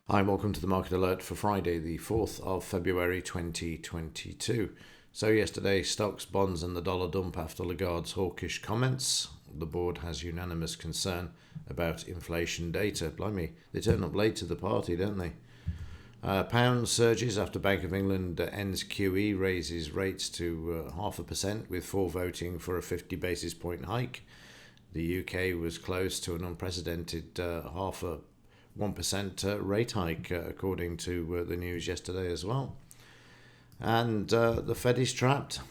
Hi, and welcome to the Market Alert for Friday, the 4th of February 2022. So yesterday, stocks, bonds and the dollar dump after Lagarde's hawkish comments. The board has unanimous concern about inflation data. Blimey, they turn up late to the party, don't they? Pound surges after Bank of England ends QE, raises rates to 0.5%, with 4 voting for a 50 basis point hike. The UK was close to an unprecedented 1% rate hike, according to the news yesterday as well. And the Fed is trapped,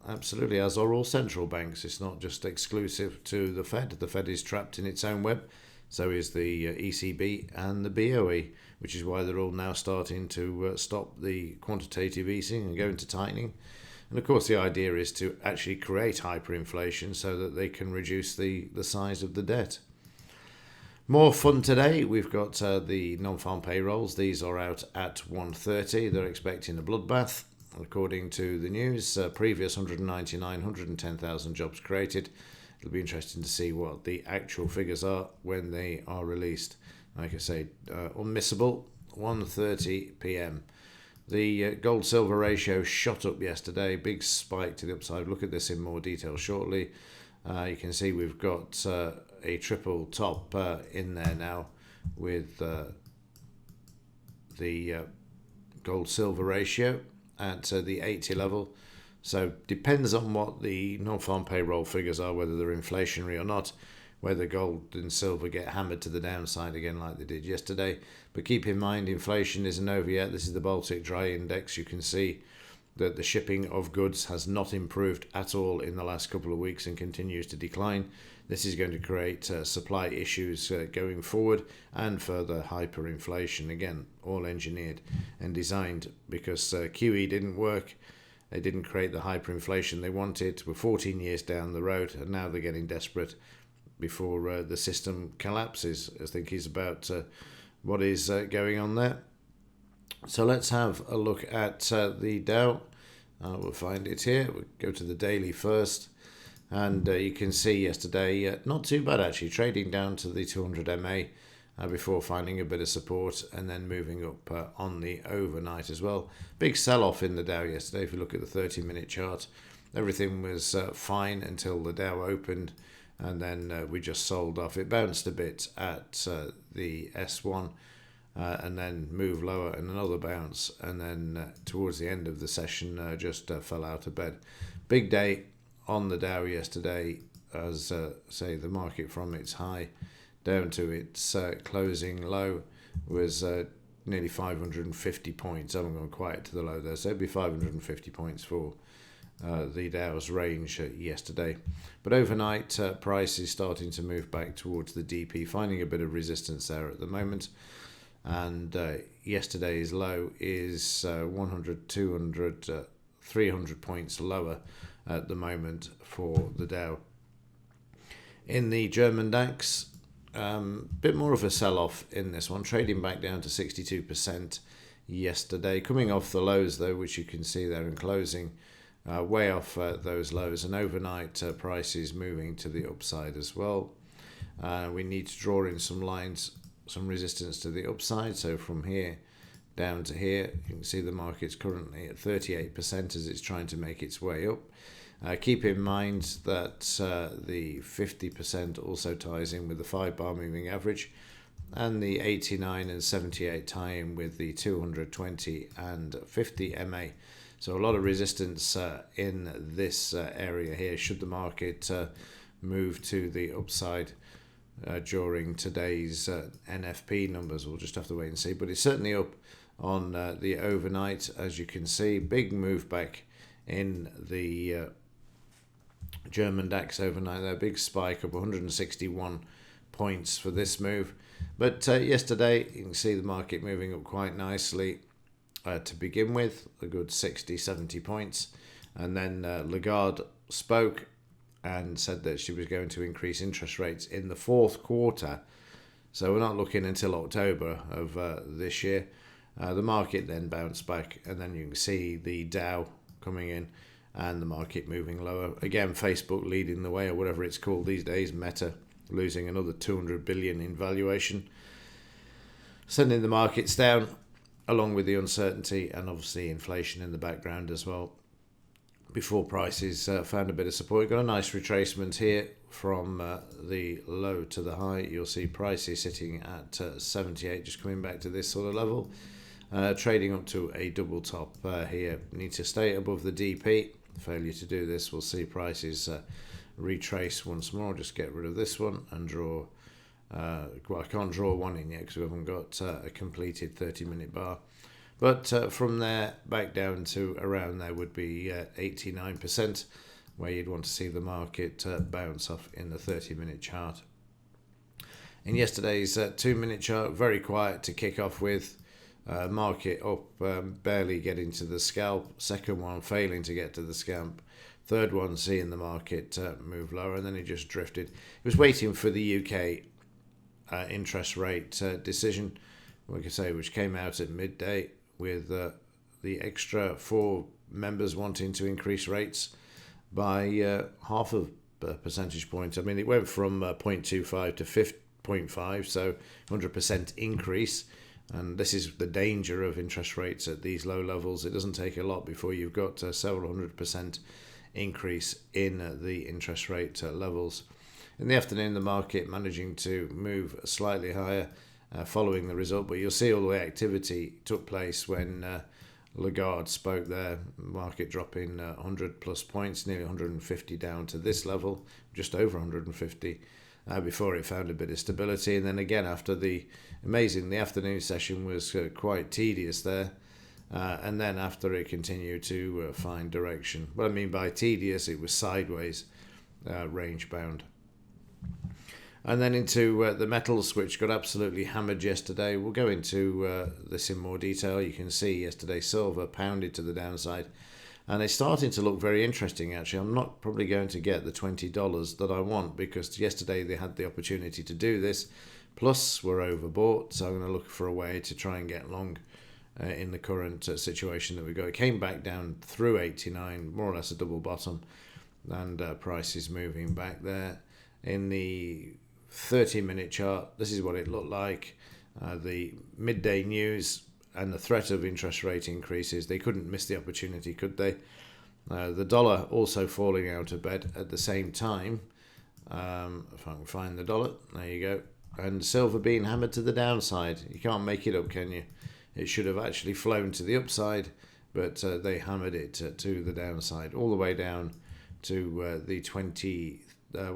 absolutely, as are all central banks. It's not just exclusive to the Fed. The Fed is trapped in its own web. So is the ECB and the BOE, which is why they're all now starting to stop the quantitative easing and go into tightening. And of course, the idea is to actually create hyperinflation so that they can reduce the size of the debt. More fun today. We've got the non-farm payrolls. These are out at 1:30. They're expecting a bloodbath, according to the news. Previous 110,000 jobs created. It'll be interesting to see what the actual figures are when they are released. Like I say, unmissable, 1:30 p.m. The gold-silver ratio shot up yesterday. Big spike to the upside. Look at this in more detail shortly. You can see we've got a triple top in there now with the gold-silver ratio at the 80 level. So depends on what the non-farm payroll figures are, whether they're inflationary or not, whether gold and silver get hammered to the downside again like they did yesterday. But keep in mind, inflation isn't over yet. This is the Baltic Dry Index. You can see that the shipping of goods has not improved at all in the last couple of weeks and continues to decline. This is going to create supply issues going forward and further hyperinflation. Again, all engineered and designed because QE didn't work. They didn't create the hyperinflation they wanted. We're 14 years down the road and now they're getting desperate before the system collapses. I think is about what is going on there. So let's have a look at the Dow. We'll find it here. We'll go to the daily first. And you can see yesterday, not too bad actually, trading down to the 200 MA before finding a bit of support and then moving up on the overnight as well. Big sell-off in the Dow yesterday. If you look at the 30-minute chart, everything was fine until the Dow opened and then we just sold off. It bounced a bit at the S1. And then move lower and another bounce, and then towards the end of the session just fell out of bed. Big day on the Dow yesterday, as say the market from its high down to its closing low was nearly 550 points. I haven't gone quite to the low there, so it'd be 550 points for the Dow's range yesterday. But overnight, price is starting to move back towards the DP, finding a bit of resistance there at the moment. And yesterday's low is 100, 200, 300 points lower at the moment for the Dow. In the German DAX, bit more of a sell-off in this one, trading back down to 62% yesterday, coming off the lows though, which you can see there in closing, way off those lows, and overnight prices moving to the upside as well. We need to draw in some lines, some resistance to the upside. So from here down to here, you can see the market's currently at 38% as it's trying to make its way up. Keep in mind that the 50% also ties in with the 5-bar moving average, and the 89 and 78 tie in with the 220 and 50 MA. So a lot of resistance in this area here should the market move to the upside during today's NFP numbers. We'll just have to wait and see, but it's certainly up on the overnight. As you can see, big move back in the German DAX overnight there, big spike up 161 points for this move. But yesterday you can see the market moving up quite nicely to begin with, a good 60-70 points, and then Lagarde spoke and said that she was going to increase interest rates in the fourth quarter. So we're not looking until October of this year. The market then bounced back, and then you can see the Dow coming in and the market moving lower. Again, Facebook leading the way, or whatever it's called these days, Meta losing another 200 billion in valuation. sending the markets down, along with the uncertainty and obviously inflation in the background as well. Before prices found a bit of support, we've got a nice retracement here from the low to the high. You'll see prices sitting at 78, just coming back to this sort of level, trading up to a double top here. Need to stay above the DP. Failure to do this, we'll see prices retrace once more. Just get rid of this one and draw. Well, I can't draw one in yet because we haven't got a completed 30-minute bar. But from there back down to around there would be 89%, where you'd want to see the market bounce off in the 30-minute chart. In yesterday's 2-minute chart, very quiet to kick off with. Market up, barely getting to the scalp. Second one failing to get to the scalp. Third one seeing the market move lower, and then it just drifted. It was waiting for the UK interest rate decision, like I say, which came out at midday, with the extra 4 members wanting to increase rates by half of a percentage point. I mean, it went from 0.25 to 5.5, so 100% increase. And this is the danger of interest rates at these low levels. It doesn't take a lot before you've got several 100% increase in the interest rate levels. In the afternoon, the market managing to move slightly higher following the result, but you'll see all the activity took place when Lagarde spoke there. Market dropping 100 plus points, nearly 150 down to this level, just over 150, before it found a bit of stability. And then again, after the afternoon session was quite tedious there. And then after it continued to find direction. What I mean by tedious, it was sideways, range bound. And then into the metals, which got absolutely hammered yesterday. We'll go into this in more detail. You can see yesterday silver pounded to the downside. And it's starting to look very interesting, actually. I'm not probably going to get the $20 that I want, because yesterday they had the opportunity to do this. Plus, we're overbought, so I'm going to look for a way to try and get long in the current situation that we've got. It came back down through 89, more or less a double bottom, and prices moving back there. In the 30-minute chart, this is what it looked like. The midday news and the threat of interest rate increases, they couldn't miss the opportunity, could they? The dollar also falling out of bed at the same time. If I can find the dollar, there you go. And silver being hammered to the downside. You can't make it up, can you? It should have actually flown to the upside, but they hammered it to the downside, all the way down to the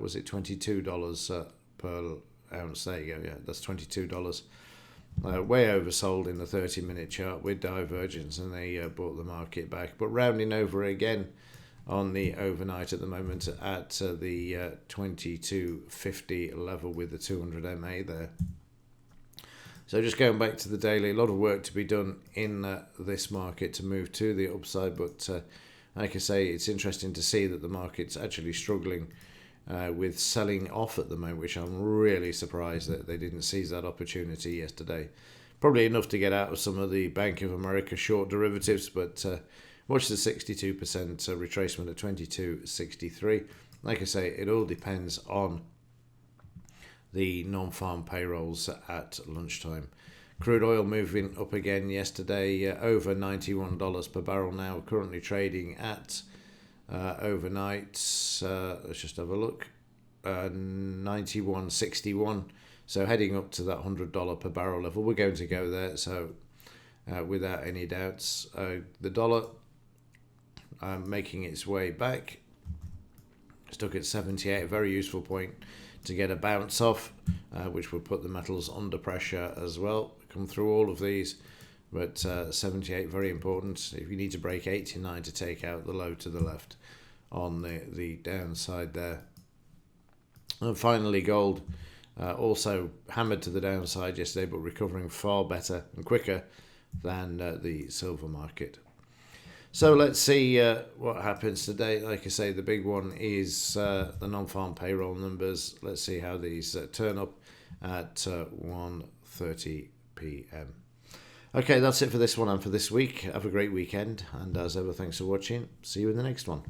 was it $22 per ounce? There you go. Yeah, that's $22. Way oversold in the 30-minute chart with divergence, and they brought the market back. But rounding over again on the overnight at the moment at the 22.50 level with the 200 MA there. So just going back to the daily, a lot of work to be done in this market to move to the upside. But like I say, it's interesting to see that the market's actually struggling with selling off at the moment, which I'm really surprised that they didn't seize that opportunity yesterday. Probably enough to get out of some of the Bank of America short derivatives, but watch the 62% retracement at 22.63. Like I say, it all depends on the non-farm payrolls at lunchtime. Crude oil moving up again yesterday, over $91 per barrel now, currently trading at overnight, let's just have a look, 91.61, so heading up to that $100 per barrel level. We're going to go there, so without any doubts. The dollar making its way back, stuck at 78, a very useful point to get a bounce off, which would put the metals under pressure as well. Come through all of these, but 78 very important. If you need to break 89 to take out the low to the left on the downside there. And finally, gold also hammered to the downside yesterday, but recovering far better and quicker than the silver market. So let's see what happens today. Like I say, the big one is the non-farm payroll numbers. Let's see how these turn up at 1:30 p.m. Okay, that's it for this one and for this week. Have a great weekend, and as ever, thanks for watching. See you in the next one.